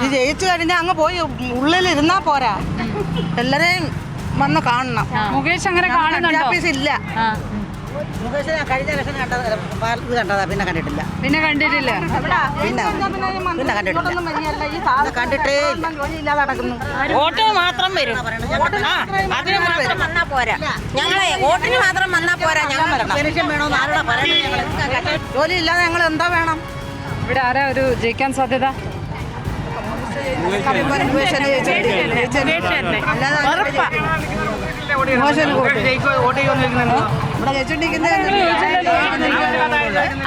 ഇത് ജയിച്ചു കഴിഞ്ഞാൽ അങ്ങ് പോയി ഉള്ളിലിരുന്നാ പോരാ, എല്ലാരെയും വന്ന് കാണണം. മുകേഷ് അങ്ങനെ കാണുന്നുണ്ടോ? ഇല്ല, മുകേഷ് കഴിഞ്ഞ ലക്ഷം കണ്ടതാ, പിന്നെ കണ്ടിട്ടില്ല. പിന്നെ കണ്ടിട്ടില്ല. പിന്നെ കണ്ടിട്ടേ ജോലിയില്ലാതെ നടക്കുന്നു. വോട്ട് മാത്രം വരും, അതിന് മാത്രം വന്നാ പോരാ. ഞങ്ങളെ വോട്ടിന് മാത്രം വന്നാ പോരാ, ഞങ്ങൾ പെൻഷൻ വേണമെന്ന് ആരോടാ പറയണത്? ജോലിയില്ലാതെ ഞങ്ങൾ എന്താ വേണം? ഇവിടെ ആരാ ഒരു ജയിക്കാൻ സാധ്യത?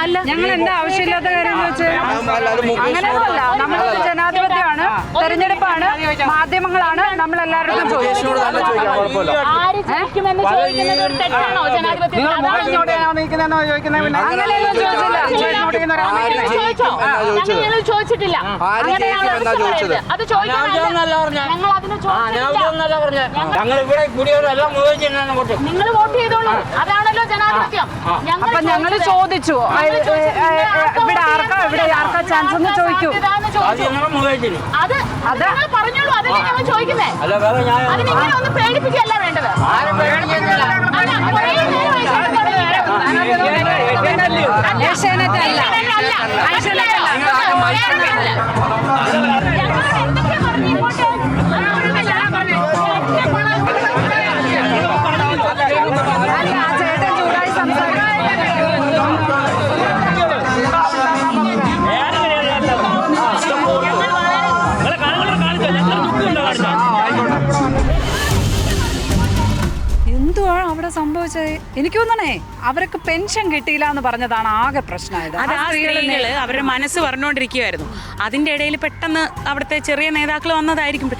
അല്ല, ഞങ്ങൾ എന്താ ആവശ്യമില്ലാത്ത കാര്യം അങ്ങനെയൊന്നുമല്ല. നമ്മളൊരു ജനാധിപത്യമാണ്, തെരഞ്ഞെടുപ്പാണ്, മാധ്യമങ്ങളാണ്, നമ്മളെല്ലാവരും ചോദിച്ചിട്ടില്ല. നിങ്ങൾ വോട്ട് ചെയ്തോളൂ, അതാണല്ലോ ജനാധിപത്യം. അപ്പൊ ഞങ്ങൾ ചോദിച്ചു ഇവിടെ ആർക്കാ ചാൻസ് എന്ന് ചോദിക്കൂ. അത് പറഞ്ഞോളൂ, അതല്ലേ ഞങ്ങൾ ചോദിക്കുന്നേ. അതിനിങ്ങനെ ഒന്ന് പേടിപ്പിക്കുകയല്ല വേണ്ടത്. ഏഷ്യാനെറ്റ് അല്ല, ചേട്ടൻ ചൂടായി സംസാരിക്കും. എന്തുവാണ് അവിടെ സംഭവിച്ചത്? എനിക്ക് തോന്നണേ അവർക്ക് പെൻഷൻ കിട്ടിയില്ല എന്ന് പറഞ്ഞതാണ് ആകെ പ്രശ്നമായത്. അത് ആ സ്ത്രീകള് അവരുടെ മനസ്സ് പറഞ്ഞുകൊണ്ടിരിക്കുകയായിരുന്നു. അതിൻ്റെ ഇടയിൽ പെട്ടെന്ന് അവിടുത്തെ ചെറിയ നേതാക്കൾ വന്നതായിരിക്കും.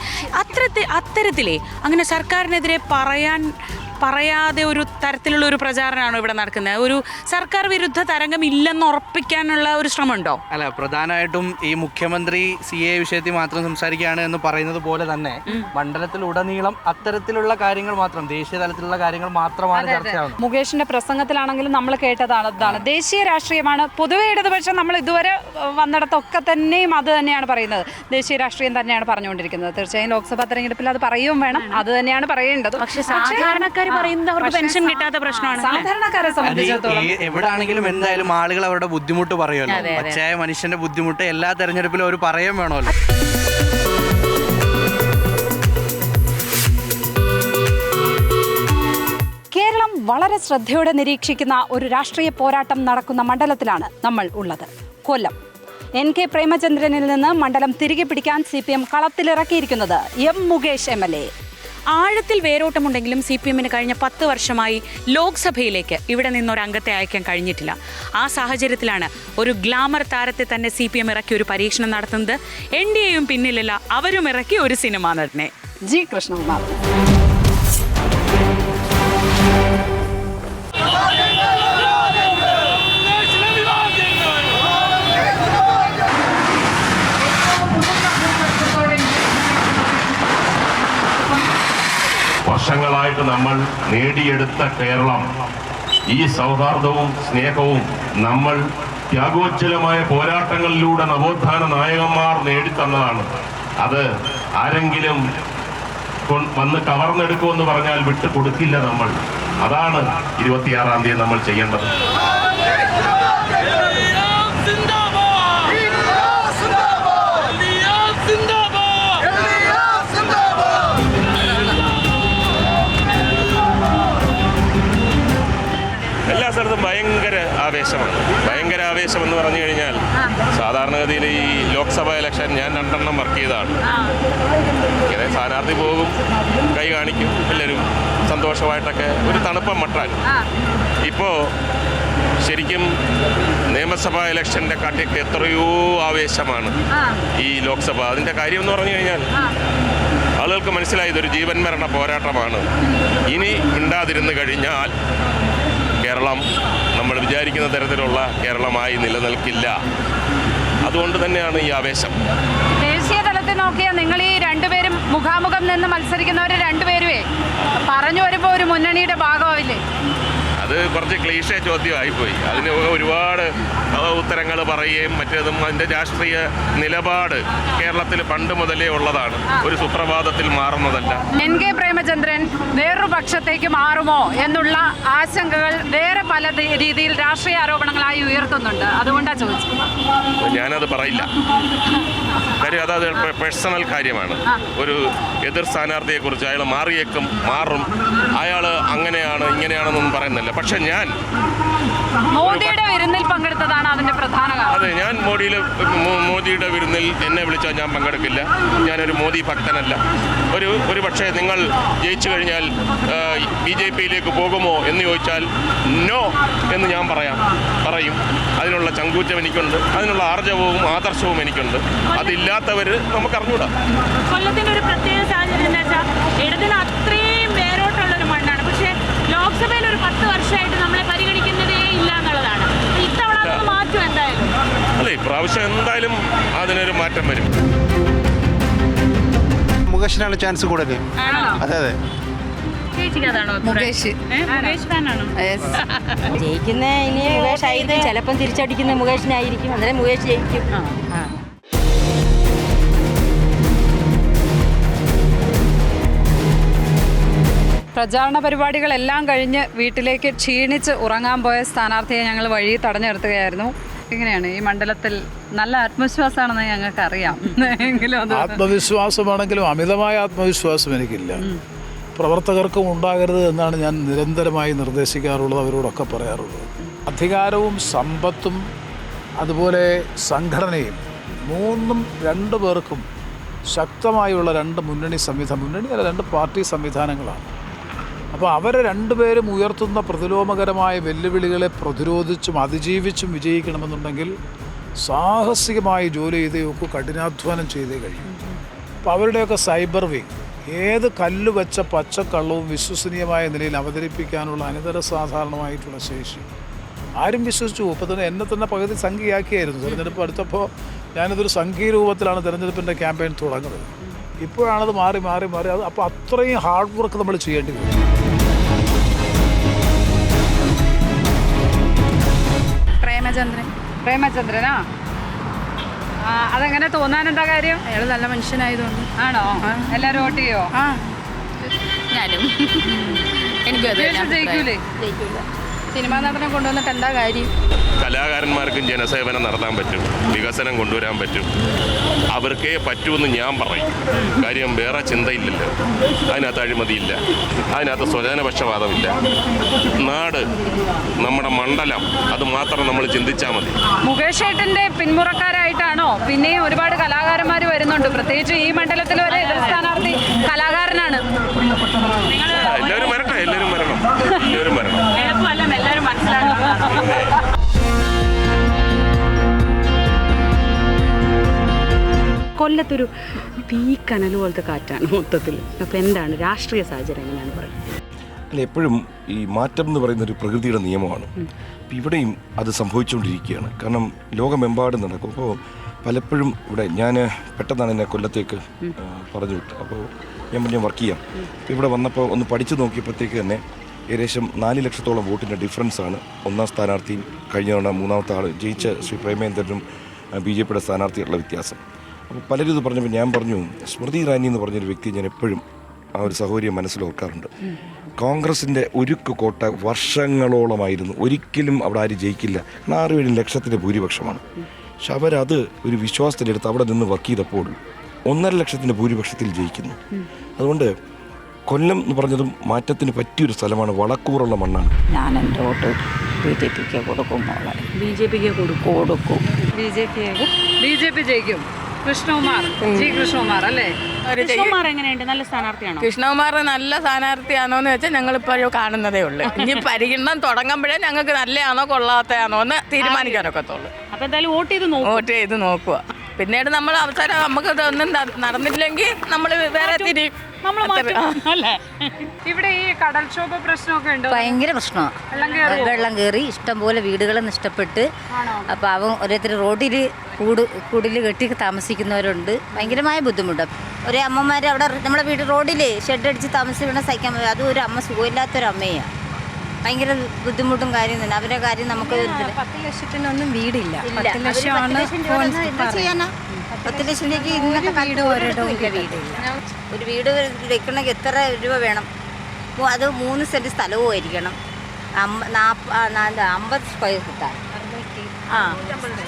അത്തരത്തിലേ അങ്ങനെ സർക്കാരിനെതിരെ പറയാതെ ഒരു തരത്തിലുള്ള ഒരു പ്രചാരണമാണ് ഇവിടെ നടക്കുന്നത്. ഒരു സർക്കാർ വിരുദ്ധ തരംഗം ഇല്ലെന്ന് ഉറപ്പിക്കാനുള്ള ഒരു ശ്രമമുണ്ടോ? അല്ല, പ്രധാനമായിട്ടും ഈ മുഖ്യമന്ത്രി CA വിഷയത്തിൽ മാത്രം സംസാരിക്കുകയാണ് എന്ന് പറയുന്നത് പോലെ തന്നെ മണ്ഡലത്തിലുടനീളം അത്തരത്തിലുള്ള കാര്യങ്ങൾ മാത്രം, ദേശീയ തലത്തിലുള്ള കാര്യങ്ങൾ മാത്രമാണ് ചർച്ചയാവുന്നത്. മുകേഷിന്റെ പ്രസംഗത്തിലാണെങ്കിലും നമ്മൾ കേട്ടതാണ് ദേശീയ രാഷ്ട്രീയമാണ്. പൊതുവെ ഇടതുപക്ഷം നമ്മൾ ഇതുവരെ വന്നിടത്തൊക്കെ തന്നെയും അത് തന്നെയാണ് പറയുന്നത്, ദേശീയ രാഷ്ട്രീയം തന്നെയാണ് പറഞ്ഞുകൊണ്ടിരിക്കുന്നത്. തീർച്ചയായും ലോക്സഭാ തെരഞ്ഞെടുപ്പിൽ അത് പറയുകയും വേണം, അത് തന്നെയാണ് പറയേണ്ടത്. പക്ഷേ സാധാരണക്കാർ പറയുന്നത് അവർക്ക് പെൻഷൻ കിട്ടാത്ത പ്രശ്നമാണ്. സാധാരണക്കാരെ സംബന്ധിച്ചിടത്തോളം എവിടാണെങ്കിലും എന്തായാലും ആളുകൾ അവരുടെ ബുദ്ധിമുട്ട് പറയുമല്ലോ. പച്ചയായ മനുഷ്യന്റെ ബുദ്ധിമുട്ട് എല്ലാ തെരഞ്ഞെടുപ്പിലും അവർ പറയാൻ വേണമല്ലോ. കേരളം വളരെ ശ്രദ്ധയോടെ നിരീക്ഷിക്കുന്ന ഒരു രാഷ്ട്രീയ പോരാട്ടം നടക്കുന്ന മണ്ഡലത്തിലാണ് നമ്മൾ ഉള്ളത്, കൊല്ലം. NK പ്രേമചന്ദ്രനിൽ നിന്ന് മണ്ഡലം തിരികെ പിടിക്കാൻ CPM കളത്തിലിറക്കിയിരിക്കുന്നത് M മുകേഷ് MLA. ആഴത്തിൽ വേരോട്ടമുണ്ടെങ്കിലും CPM കഴിഞ്ഞ 10 വർഷമായി ലോക്സഭയിലേക്ക് ഇവിടെ നിന്നൊരു അംഗത്തെ അയക്കാൻ കഴിഞ്ഞിട്ടില്ല. ആ സാഹചര്യത്തിലാണ് ഒരു ഗ്ലാമർ താരത്തെ തന്നെ CPM ഇറക്കി ഒരു പരീക്ഷണം നടത്തുന്നത്. NDAയും പിന്നിലല്ല, അവരും ഇറക്കി ഒരു സിനിമാ നടനെ. G കൃഷ്ണകുമാർ. വർഷങ്ങളായിട്ട് നമ്മൾ നേടിയെടുത്ത കേരളം, ഈ സൗഹാർദ്ദവും സ്നേഹവും നമ്മൾ ത്യാഗോജ്ജലമായ പോരാട്ടങ്ങളിലൂടെ നവോത്ഥാന നായകന്മാർ നേടിത്തന്നതാണ്. അത് ആരെങ്കിലും വന്ന് കവർന്നെടുക്കുമെന്ന് പറഞ്ഞാൽ വിട്ടുകൊടുക്കില്ല നമ്മൾ. അതാണ് 26-ാം തീയതി നമ്മൾ ചെയ്യേണ്ടത്. എല്ലാ സ്ഥലത്തും ഭയങ്കര ആവേശം എന്ന് പറഞ്ഞു കഴിഞ്ഞാൽ, സാധാരണഗതിയിൽ ഈ ലോക്സഭാ ഇലക്ഷൻ ഞാൻ 2 വർക്ക് ചെയ്തതാണ്. ഇങ്ങനെ സ്ഥാനാർത്ഥി പോകും, കൈ കാണിക്കും, എല്ലാവരും സന്തോഷമായിട്ടൊക്കെ ഒരു തണുപ്പം മട്ടാൻ. ഇപ്പോൾ ശരിക്കും നിയമസഭാ ഇലക്ഷൻ്റെ കാട്ടിയൊക്കെ എത്രയോ ആവേശമാണ് ഈ ലോക്സഭ. അതിൻ്റെ കാര്യം എന്ന് പറഞ്ഞു കഴിഞ്ഞാൽ ആളുകൾക്ക് മനസ്സിലായി ഇതൊരു ജീവൻ മരണ പോരാട്ടമാണ്. ഇനി മിണ്ടാതിരുന്ന് കഴിഞ്ഞാൽ കേരളം നമ്മൾ വിചാരിക്കുന്ന തരത്തിലുള്ള കേരളമായി നിലനിൽക്കില്ല. അതുകൊണ്ട് തന്നെയാണ് ഈ ആവേശം. ദേശീയ തലത്തിൽ നോക്കിയാൽ നിങ്ങൾ ഈ രണ്ടുപേരും മുഖാമുഖം നിന്ന് മത്സരിക്കുന്നവർ രണ്ടുപേരുമേ പറഞ്ഞു വരുമ്പോൾ ഒരു മുന്നണിയുടെ ഭാഗമാവില്ലേ? അത് കുറച്ച് ക്ലീശ ചോദ്യമായിപ്പോയി. അതിന് ഒരുപാട് ഉത്തരങ്ങൾ പറയുകയും മറ്റേതും അതിൻ്റെ രാഷ്ട്രീയ നിലപാട് കേരളത്തിൽ പണ്ട് മുതലേ ഉള്ളതാണ്, ഒരു സുപ്രഭാതത്തിൽ മാറുന്നതല്ല. NK പ്രേമചന്ദ്രൻ വേറൊരു പക്ഷത്തേക്ക് മാറുമോ എന്നുള്ള ആശങ്കകൾ വേറെ പല രീതിയിൽ രാഷ്ട്രീയ ആരോപണങ്ങളായി ഉയർത്തുന്നുണ്ട്. അതുകൊണ്ടാണ് ചോദിച്ചത്. ഞാനത് പറയില്ല. കാര്യം അത് പേഴ്സണൽ കാര്യമാണ്. ഒരു എതിർ സ്ഥാനാർത്ഥിയെക്കുറിച്ച് അയാൾ മാറും, അയാൾ അങ്ങനെയാണ് ഇങ്ങനെയാണെന്നൊന്നും പറയുന്നില്ല. പക്ഷെ ഞാൻ മോദിയുടെ വിരുന്നിൽ പങ്കെടുത്തതാണ് അതിന്റെ പ്രധാന കാരണം. അതെ, ഞാൻ മോദിയുടെ വിരുന്നിൽ എന്നെ വിളിച്ചാൽ ഞാൻ പങ്കെടുക്കില്ല. ഞാനൊരു മോദി ഭക്തനല്ല. ഒരു പക്ഷേ നിങ്ങൾ ജയിച്ചു കഴിഞ്ഞാൽ BJPയിലേക്ക് പോകുമോ എന്ന് ചോദിച്ചാൽ നോ എന്ന് ഞാൻ പറയും. അതിനുള്ള ചങ്കൂറ്റം എനിക്കുണ്ട്, അതിനുള്ള ആർജവവും ആദർശവും എനിക്കുണ്ട്. അതില്ലാത്തവർ നമുക്കറിഞ്ഞൂടാ. കൊല്ലത്തിൻ്റെ ഒരു പ്രത്യേക സാഹചര്യം എന്താ വെച്ചാൽ ഇടതിന് അത്രയും വേരോട്ടുള്ളൊരു മണ്ണാണ്. പക്ഷേ ലോക്സഭയിൽ ഒരു 10 വർഷമായിട്ട് നമ്മളെ പരിഗണിക്കുന്നതേ ഇല്ല എന്നുള്ളതാണ്. ഇത്തവണ അതൊന്ന് മാറ്റും എന്തായാലും. അല്ലേ, ഇപ്രാവശ്യം എന്തായാലും അതിനൊരു മാറ്റം വരും. മുകേഷിനാണ് ചാൻസ് കൂടുതൽ. അതെ അതെ. മുകേഷ് ഫാനാണോ? ജയിക്കുന്ന ഇനി മുകേഷ് ആയത്, ചിലപ്പം തിരിച്ചടിക്കുന്ന മുകേഷിനായിരിക്കും. അന്നേരം മുകേഷ് ജയിക്കും. പ്രചാരണ പരിപാടികളെല്ലാം കഴിഞ്ഞ് വീട്ടിലേക്ക് ക്ഷീണിച്ച് ഉറങ്ങാൻ പോയ സ്ഥാനാർത്ഥിയെ ഞങ്ങൾ വഴി തടഞ്ഞു നിർത്തുകയായിരുന്നു. എങ്ങനെയാണ് ഈ മണ്ഡലത്തിൽ? നല്ല ആത്മവിശ്വാസമാണെന്ന് ഞങ്ങൾക്ക് അറിയാം. എങ്കിലും ആത്മവിശ്വാസമാണെങ്കിലും അമിതമായ ആത്മവിശ്വാസം എനിക്കില്ല. പ്രവർത്തകർക്കും ഉണ്ടാകരുത് എന്നാണ് ഞാൻ നിരന്തരമായി നിർദ്ദേശിക്കാറുള്ളത്, അവരോടൊക്കെ പറയാറുള്ളത്. അധികാരവും സമ്പത്തും അതുപോലെ സംഘടനയും രണ്ടു പേർക്കും ശക്തമായുള്ള രണ്ട് പാർട്ടി സംവിധാനങ്ങളാണ്. അപ്പോൾ അവരെ രണ്ടുപേരും ഉയർത്തുന്ന പ്രതിലോമകരമായ വെല്ലുവിളികളെ പ്രതിരോധിച്ചും അതിജീവിച്ചും വിജയിക്കണമെന്നുണ്ടെങ്കിൽ സാഹസികമായി ജോലി ചെയ്തേ ഒക്കെ കഠിനാധ്വാനം ചെയ്തേ കഴിയും. അപ്പോൾ അവരുടെയൊക്കെ സൈബർ വിങ് ഏത് കല്ല് വെച്ച പച്ചക്കള്ളവും വിശ്വസനീയമായ നിലയിൽ അവതരിപ്പിക്കാനുള്ള അനിതര സാധാരണമായിട്ടുള്ള ശേഷി ആരും വിശ്വസിച്ചു. ഇപ്പോൾ തന്നെ എന്നെ തന്നെ പകുതി സംഖ്യയാക്കിയായിരുന്നു. തിരഞ്ഞെടുപ്പ് അടുത്തപ്പോൾ ഞാനിതൊരു സംഖ്യ രൂപത്തിലാണ് തിരഞ്ഞെടുപ്പിൻ്റെ ക്യാമ്പയിൻ തുടങ്ങുന്നത്. ഇപ്പോഴാണത് മാറി അത് അപ്പോൾ അത്രയും ഹാർഡ് വർക്ക് നമ്മൾ ചെയ്യേണ്ടി വരും. പ്രേമചന്ദ്രനാ? അതെങ്ങനെ തോന്നാനെന്താ കാര്യം? അയാൾ നല്ല മനുഷ്യനായതുകൊണ്ട്. ആണോ? എല്ലാവരും വോട്ട് ചെയ്യോ? ഞാനും എനിക്കും ജയിക്കൂലേ? സിനിമാ നടനെ കൊണ്ടുവന്നിട്ട് എന്താ കാര്യം? കലാകാരന്മാർക്കും ജനസേവനം നടത്താൻ പറ്റും, വികസനം കൊണ്ടുവരാൻ പറ്റും. അവർക്കേ പറ്റുമെന്ന് ഞാൻ പറയും. കാര്യം വേറെ ചിന്തയില്ലല്ലോ, അതിനകത്ത് അഴിമതിയില്ല, അതിനകത്ത് സ്വജനപക്ഷപാതമില്ല. നാട്, നമ്മുടെ മണ്ഡലം, അത് മാത്രം നമ്മൾ ചിന്തിച്ചാൽ മതി. മുകേഷ് ഏട്ടൻ്റെ പിന്മുറക്കാരായിട്ടാണോ പിന്നെയും ഒരുപാട് കലാകാരന്മാർ വരുന്നുണ്ട്? പ്രത്യേകിച്ച് ഈ മണ്ഡലത്തിൽ വരെ എതിർ സ്ഥാനാർത്ഥി കലാകാരനാണ്. എല്ലാവരും വരണം. എല്ലാവരും മനസ്സിലാക്കണം. കൊല്ലത്തൊരു തീക്കനൽ പോലത്തെ കാറ്റാണ് മൊത്തത്തിൽ. അപ്പോൾ എന്താണ് രാഷ്ട്രീയ സാഹചര്യം എങ്ങനെയാണ് പറയുന്നത്? അല്ല, എപ്പോഴും ഈ മാറ്റം എന്ന് പറയുന്ന ഒരു പ്രകൃതിയുടെ നിയമമാണ്. അപ്പം ഇവിടെയും അത് സംഭവിച്ചുകൊണ്ടിരിക്കുകയാണ്. കാരണം ലോകമെമ്പാടും നടക്കും. അപ്പോൾ പലപ്പോഴും ഞാൻ പെട്ടെന്നാണ് എന്നെ കൊല്ലത്തേക്ക് പറഞ്ഞു വിട്ടത്. അപ്പോൾ ഞാൻ വർക്ക് ചെയ്യാം. അപ്പോൾ ഇവിടെ വന്നപ്പോൾ ഒന്ന് പഠിച്ചു നോക്കിയപ്പോഴത്തേക്ക് തന്നെ ഏകദേശം 4 ലക്ഷത്തോളം വോട്ടിൻ്റെ ഡിഫറൻസാണ് ഒന്നാം സ്ഥാനാർത്ഥിയും കഴിഞ്ഞ തവണ മൂന്നാമത്തെ ആൾ ജയിച്ച ശ്രീ പ്രേമേന്ദ്രനും BJPയുടെ സ്ഥാനാർത്ഥിയുള്ള വ്യത്യാസം. അപ്പോൾ പലരും ഇത് പറഞ്ഞപ്പോൾ ഞാൻ പറഞ്ഞു, സ്മൃതി ഇറാനി എന്ന് പറഞ്ഞൊരു വ്യക്തി ഞാൻ എപ്പോഴും ആ ഒരു സൗകര്യം മനസ്സിലോർക്കാറുണ്ട്. കോൺഗ്രസിൻ്റെ ഉരുക്ക് കോട്ട വർഷങ്ങളോളമായിരുന്നു. ഒരിക്കലും അവിടെ ആരും ജയിക്കില്ല. 6-7 ലക്ഷത്തിൻ്റെ ഭൂരിപക്ഷമാണ്. പക്ഷെ അവരത് ഒരു വിശ്വാസത്തിലെടുത്ത് അവിടെ നിന്ന് വർക്ക് ചെയ്തപ്പോൾ 1.5 ലക്ഷത്തിൻ്റെ ഭൂരിപക്ഷത്തിൽ ജയിക്കുന്നു. അതുകൊണ്ട് കൊല്ലം എന്ന് പറഞ്ഞതും മാറ്റത്തിന് പറ്റിയൊരു സ്ഥലമാണ്. വളക്കൂറുള്ള മണ്ണാണ്. ഞാൻ എൻ്റെ വോട്ട് BJPക്ക് കൊടുക്കും. BJPക്ക് കൊടുക്കും. BJP ജയിക്കും. കൃഷ്ണകുമാർ അല്ലേ? കൃഷ്ണകുമാർ എങ്ങനെയുണ്ട്? നല്ല സ്ഥാനാർത്ഥിയാണോ? കൃഷ്ണകുമാർ നല്ല സ്ഥാനാർത്ഥിയാണോന്ന് വെച്ചാൽ ഞങ്ങളിപ്പോഴും കാണുന്നതേ ഉള്ളൂ. ഇനി പരിഗണന തുടങ്ങുമ്പോഴേ ഞങ്ങൾക്ക് നല്ലതാണോ കൊള്ളാത്തതാണോ എന്ന് തീരുമാനിക്കാനൊക്കത്തുള്ളൂ. അപ്പോൾ എന്തായാലും വോട്ട് ചെയ്ത് നോക്കുക. പിന്നീട് നമ്മൾ അവസരം നമുക്ക് ഇതൊന്നും നടന്നിട്ടില്ലെങ്കിൽ നമ്മൾ വേറെ അല്ലേ? ഇവിടെ ഈ കടൽക്ഷോഭ പ്രശ്നമൊക്കെ ഉണ്ട്. ഭയങ്കര പ്രശ്നമാണ്. വെള്ളം കയറി ഇഷ്ടംപോലെ വീടുകൾ നഷ്ടപ്പെട്ട്. അപ്പോൾ ഓരോരുത്തർ റോഡിൽ കൂടിൽ കെട്ടി താമസിക്കുന്നവരുണ്ട്. ഭയങ്കരമായ ബുദ്ധിമുട്ട്. ഒരു അമ്മമാർ അവിടെ നമ്മളെ വീട് റോഡിൽ ഷെഡ് അടിച്ച് താമസിക്കണം, സഹിക്കാൻ പറ്റില്ല. അതും ഒരു അമ്മ സുഖമില്ലാത്തൊരമ്മയാണ്. ഭയങ്കര ബുദ്ധിമുട്ടും കാര്യം തന്നെ. അവരുടെ കാര്യം നമുക്ക് 10 ലക്ഷത്തിനൊന്നും വീടില്ല. ഇല്ല. 10 അവര് ലക്ഷമാണ് 10 ലക്ഷം രൂപ എന്ത് ചെയ്യാനാ? 10 ലക്ഷം രൂപയ്ക്ക് ഇന്നത്തെ കാലത്ത് ഒരു വീട് വെക്കണമെങ്കിൽ എത്ര രൂപ വേണം? അത് 3 സെൻറ്റ് സ്ഥലവും ആയിരിക്കണം. 50 സ്ക്വയർ ഫീറ്റാണ്.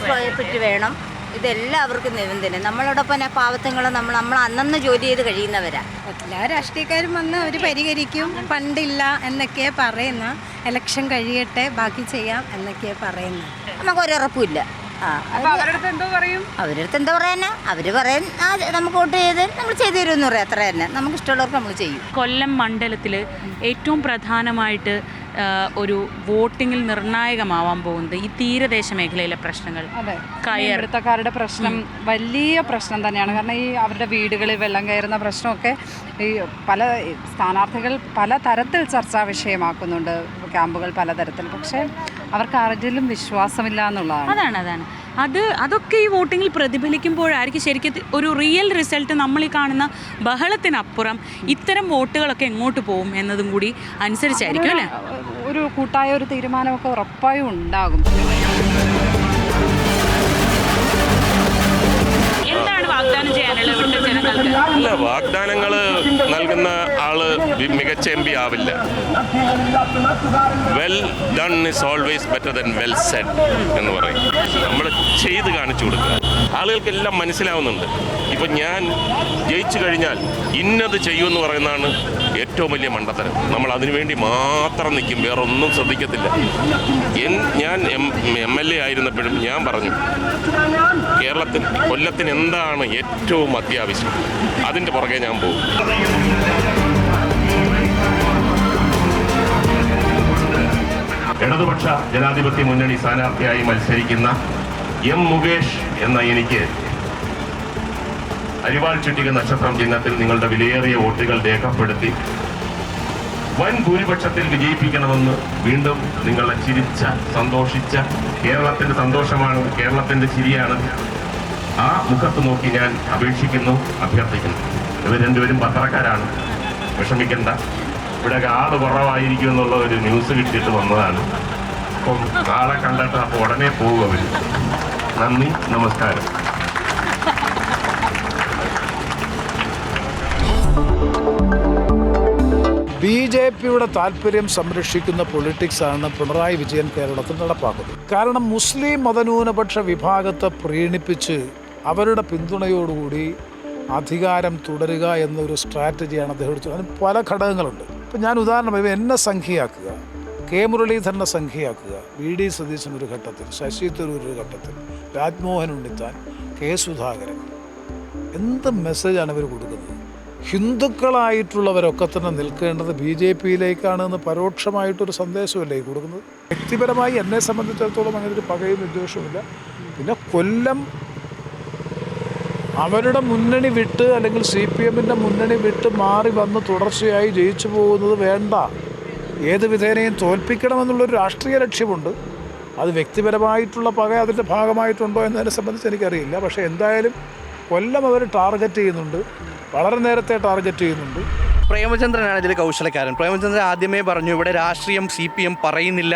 സ്ക്വയർ ഫീറ്റ് വേണം. ഇതെല്ലാവർക്കും നിബന്ധന. നമ്മളോടൊപ്പം പാവത്തങ്ങൾ നമ്മൾ അന്നന്ന് ജോലി ചെയ്ത് കഴിയുന്നവരാ. എല്ലാ രാഷ്ട്രീയക്കാരും വന്ന് അവർ പരിഹരിക്കും. ഫണ്ടില്ല എന്നൊക്കെ പറയുന്ന, ഇലക്ഷൻ കഴിയട്ടെ ബാക്കി ചെയ്യാം എന്നൊക്കെ പറയുന്നത്. നമുക്കൊരുറപ്പുമില്ല. അവരടുത്ത് എന്തോ പറയും? അവരടുത്ത് എന്താ പറയാനാ? അവർ പറയാൻ നമുക്ക് വോട്ട് ചെയ്ത് നമ്മൾ ചെയ്തു തരുമെന്ന് പറയാം. അത്ര തന്നെ. നമുക്ക് ഇഷ്ടമുള്ളവർക്ക് നമ്മൾ ചെയ്യും. കൊല്ലം മണ്ഡലത്തിൽ ഏറ്റവും പ്രധാനമായിട്ട് ഒരു വോട്ടിങ്ങിൽ നിർണായകമാവാൻ പോകുന്നത് ഈ തീരദേശ മേഖലയിലെ പ്രശ്നങ്ങൾ. ഇവിടുത്തെക്കാരുടെ പ്രശ്നം വലിയ പ്രശ്നം തന്നെയാണ്. കാരണം ഈ അവരുടെ വീടുകളിൽ വെള്ളം കയറുന്ന പ്രശ്നമൊക്കെ ഈ പല സ്ഥാനാർത്ഥികൾ പല തരത്തിൽ ചർച്ചാ വിഷയമാക്കുന്നുണ്ട്. ക്യാമ്പുകൾ പലതരത്തിൽ. പക്ഷേ അവർക്ക് ആരിലും വിശ്വാസമില്ല എന്നുള്ളതാണ്. അതൊക്കെ ഈ വോട്ടിങ്ങിൽ പ്രതിഫലിക്കുമ്പോഴായിരിക്കും ശരിക്കും ഒരു റിയൽ റിസൾട്ട്. നമ്മൾ ഈ കാണുന്ന ബഹളത്തിനപ്പുറം ഇത്തരം വോട്ടുകളൊക്കെ എങ്ങോട്ട് പോകും എന്നതും കൂടി അനുസരിച്ചായിരിക്കും അല്ലേ? ഒരു കൂട്ടായ ഒരു തീരുമാനമൊക്കെ ഉറപ്പായും ഉണ്ടാകും. എന്താണ് വാഗ്ദാനം ചെയ്യാനുള്ളത് ഇവിടുത്തെ ജനങ്ങൾക്ക്? അല്ല, വാഗ്ദാനങ്ങൾ നൽകുന്ന ആള് മികച്ച MP ആവില്ല. Well done is always better than well said എന്ന് പറയും. നമ്മൾ ചെയ്ത് കാണിച്ചു കൊടുക്കുക. ആളുകൾക്കെല്ലാം മനസ്സിലാവുന്നുണ്ട്. ഇപ്പം ഞാൻ ജയിച്ചു കഴിഞ്ഞാൽ ഇന്നത് ചെയ്യുമെന്ന് പറയുന്നതാണ് ഏറ്റവും വലിയ മണ്ടത്തരം. നമ്മൾ അതിനുവേണ്ടി മാത്രം നിൽക്കും, വേറെ ഒന്നും ശ്രദ്ധിക്കത്തില്ല. ഞാൻ MLA ആയിരുന്നപ്പോഴും ഞാൻ പറഞ്ഞു, കൊല്ലത്തിന് എന്താണ് ഏറ്റവും അത്യാവശ്യം, അതിൻ്റെ പുറകെ ഞാൻ പോകും. ഇടതുപക്ഷ ജനാധിപത്യ മുന്നണി സ്ഥാനാർത്ഥിയായി മത്സരിക്കുന്ന മുകേഷ് എന്ന എനിക്ക് അരിവാൾ ചുറ്റിക നക്ഷത്രം ചിഹ്നത്തിൽ നിങ്ങളുടെ വിലയേറിയ വോട്ടുകൾ രേഖപ്പെടുത്തി വൻ ഭൂരിപക്ഷത്തിൽ വിജയിപ്പിക്കണമെന്ന് വീണ്ടും നിങ്ങളെ ചിരിച്ച, സന്തോഷിച്ച, കേരളത്തിന്റെ സന്തോഷമാണ്, കേരളത്തിന്റെ ചിരിയാണ്, ആ മുഖത്ത് നോക്കി ഞാൻ അപേക്ഷിക്കുന്നു, അഭ്യർത്ഥിക്കുന്നു. ഇവർ രണ്ടുപേരും പത്രക്കാരാണ്, വിഷമിക്കണ്ട. ഇവിടെ ആള് കുറവായിരിക്കും എന്നുള്ള ഒരു ന്യൂസ് കിട്ടിയിട്ട് വന്നതാണ്. അപ്പം ആളെ കണ്ടിട്ട് അപ്പോൾ ഉടനെ പോകും അവർ. നന്ദി, നമസ്കാരം. BJPയുടെ താല്പര്യം സംരക്ഷിക്കുന്ന പൊളിറ്റിക്സാണ് പിണറായി വിജയൻ കേരളത്തിൽ നടപ്പാക്കുന്നത്. കാരണം മുസ്ലിം മതന്യൂനപക്ഷ വിഭാഗത്തെ പ്രീണിപ്പിച്ച് അവരുടെ പിന്തുണയോടുകൂടി അധികാരം തുടരുക എന്നൊരു സ്ട്രാറ്റജിയാണ് അദ്ദേഹം എടുത്തത്. അതിന് പല ഘടകങ്ങളുണ്ട്. ഇപ്പം ഞാൻ ഉദാഹരണം എന്നെ സംഖ്യയാക്കുക, കെ മുരളീധരനെ സംഖ്യയാക്കുക, VD സതീശൻ ഒരു ഘട്ടത്തിൽ, ശശി തരൂർ ഒരു ഘട്ടത്തിൽ, രാജ്മോഹൻ ഉണ്ണിത്താൻ, കെ സുധാകരൻ. എന്ത് മെസ്സേജാണ് ഇവർ കൊടുക്കുന്നത്? ഹിന്ദുക്കളായിട്ടുള്ളവരൊക്കെ തന്നെ നിൽക്കേണ്ടത് BJPയിലേക്കാണെന്ന് പരോക്ഷമായിട്ടൊരു സന്ദേശമല്ലേ ഈ കൊടുക്കുന്നത്. വ്യക്തിപരമായി എന്നെ സംബന്ധിച്ചിടത്തോളം അങ്ങനെ ഒരു പകയും വിദ്വേഷവുമില്ല. പിന്നെ കൊല്ലം അവരുടെ മുന്നണി വിട്ട് അല്ലെങ്കിൽ CPMൻ്റെ മുന്നണി വിട്ട് മാറി വന്ന് തുടർച്ചയായി ജയിച്ചു പോകുന്നത് വേണ്ട. ഏത് വിധേനയും തോൽപ്പിക്കണമെന്നുള്ളൊരു രാഷ്ട്രീയ ലക്ഷ്യമുണ്ട്. അത് വ്യക്തിപരമായിട്ടുള്ള പക അതിൻ്റെ ഭാഗമായിട്ടുണ്ടോ എന്നതിനെ സംബന്ധിച്ച് എനിക്കറിയില്ല. പക്ഷേ എന്തായാലും കൊല്ലം അവർ ടാർഗറ്റ് ചെയ്യുന്നുണ്ട്, വളരെ നേരത്തെ ടാർഗറ്റ് ചെയ്യുന്നുണ്ട്. പ്രേമചന്ദ്രനാണ് ഇതിൽ കൗശലക്കാരൻ. പ്രേമചന്ദ്രൻ ആദ്യമേ പറഞ്ഞു ഇവിടെ രാഷ്ട്രീയം CPM പറയുന്നില്ല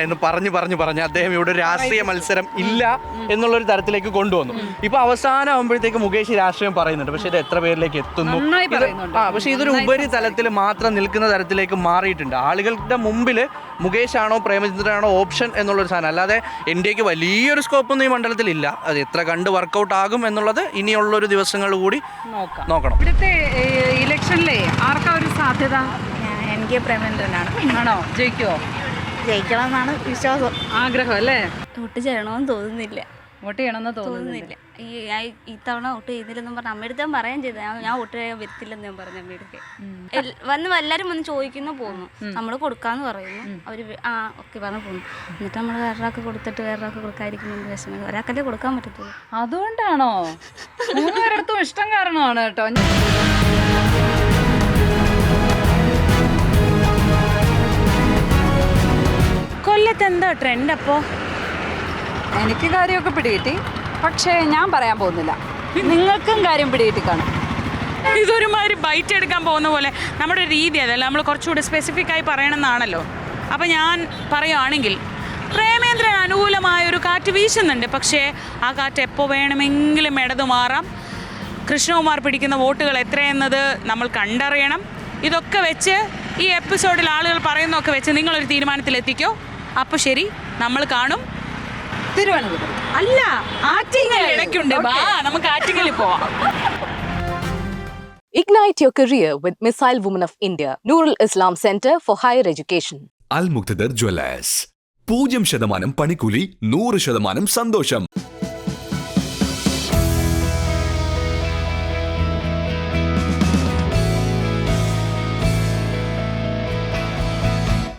എന്ന് പറഞ്ഞ് അദ്ദേഹം ഇവിടെ രാഷ്ട്രീയ മത്സരം ഇല്ല എന്നുള്ളൊരു തരത്തിലേക്ക് കൊണ്ടുവന്നു. ഇപ്പൊ അവസാനം ആകുമ്പോഴത്തേക്ക് മുകേഷ് രാഷ്ട്രീയം പറയുന്നുണ്ട്. പക്ഷെ ഇത് എത്ര പേരിലേക്ക് എത്തുന്നു? പക്ഷെ ഇതൊരു ഉപരിതലത്തിൽ മാത്രം നിൽക്കുന്ന തരത്തിലേക്ക് മാറിയിട്ടുണ്ട്. ആളുകളുടെ മുമ്പിൽ മുകേഷ് ആണോ പ്രേമചന്ദ്രനാണോ ഓപ്ഷൻ എന്നുള്ളൊരു സാധനം, അല്ലാതെ NDAക്ക് വലിയൊരു സ്കോപ്പൊന്നും ഈ മണ്ഡലത്തിലില്ല. അത് എത്ര കണ്ട് വർക്കൗട്ട് ആകും എന്നുള്ളത് ഇനിയുള്ളൊരു ദിവസങ്ങൾ കൂടി നോക്കണം. ഇവിടുത്തെ ഇലക്ഷനിലെ ആർക്കാ ഒരു സാധ്യത? NK പ്രേമചന്ദ്രനാണ്. ആണോ? ജയിക്കുമോ? ജയിക്കണമെന്നാണ് വിശ്വാസം, ആഗ്രഹം അല്ലേ? വോട്ട് ചെയ്യണമെന്ന് തോന്നുന്നില്ല. വോട്ട് ചെയ്യണമെന്ന് തോന്നുന്നില്ല. ഇത്തവണ വോട്ട് ചെയ്തില്ലെന്നും പറഞ്ഞ അമ്മയുടെ പറയാൻ ചെയ്ത ഞാൻ വോട്ട് ചെയ്യാൻ വരത്തില്ലെന്ന് ഞാൻ പറഞ്ഞു. അമ്മയുടെ എല്ലാവരും വന്ന് ചോദിക്കുന്നു, പോകുന്നു, നമ്മൾ കൊടുക്കാന്ന് പറയുന്നു. അവർ ഓക്കെ പറഞ്ഞു പോകുന്നു. എന്നിട്ട് നമ്മൾ വേറൊരാൾക്ക് കൊടുത്തിട്ട് വേറൊരാൾക്ക് കൊടുക്കാതിരിക്കുന്നുണ്ട് വിഷമം. ഒരാൾക്കല്ലേ കൊടുക്കാൻ പറ്റത്തുള്ളൂ. അതുകൊണ്ടാണോ? 3 പേരെടുത്തും ഇഷ്ടം കാരണമാണ് കേട്ടോ. കൊല്ലത്ത് എന്താ ട്രെൻഡ്? അപ്പോൾ എനിക്ക് കാര്യമൊക്കെ പിടികിട്ടി, പക്ഷേ ഞാൻ പറയാൻ പോകുന്നില്ല. നിങ്ങൾക്കും കാര്യം പിടികിട്ടി കാണും. ഇതൊരുമാതിരി ബൈറ്റ് എടുക്കാൻ പോകുന്ന പോലെ നമ്മുടെ ഒരു രീതി അതല്ല, നമ്മൾ കുറച്ചുകൂടി സ്പെസിഫിക് ആയി പറയണമെന്നാണല്ലോ. അപ്പം ഞാൻ പറയുകയാണെങ്കിൽ പ്രേമേന്ദ്രൻ അനുകൂലമായ ഒരു കാറ്റ് വീശുന്നുണ്ട്. പക്ഷേ ആ കാറ്റ് എപ്പോൾ വേണമെങ്കിലും ഇടതു മാറാം. കൃഷ്ണകുമാർ പിടിക്കുന്ന വോട്ടുകൾ എത്രയെന്നത് നമ്മൾ കണ്ടറിയണം. ഇതൊക്കെ വെച്ച് ഈ എപ്പിസോഡിൽ ആളുകൾ പറയുന്നതൊക്കെ വെച്ച് നിങ്ങളൊരു തീരുമാനത്തിലെത്തിക്കോ. അപ്പോൾ ശരി, നമ്മൾ കാണും. തിരുവനന്തപുരം അല്ല, ആറ്റിങ്ങൽ ഇടയ്ക്കുണ്ട്. വാ, നമുക്ക് ആറ്റിങ്ങലിൽ പോവാം. Ignite your career with Missile Women of India, Nurul Islam Center for Higher Education. Al Muqtadar Jewellers. 0% പണിക്കൂലി, 100% സന്തോഷം.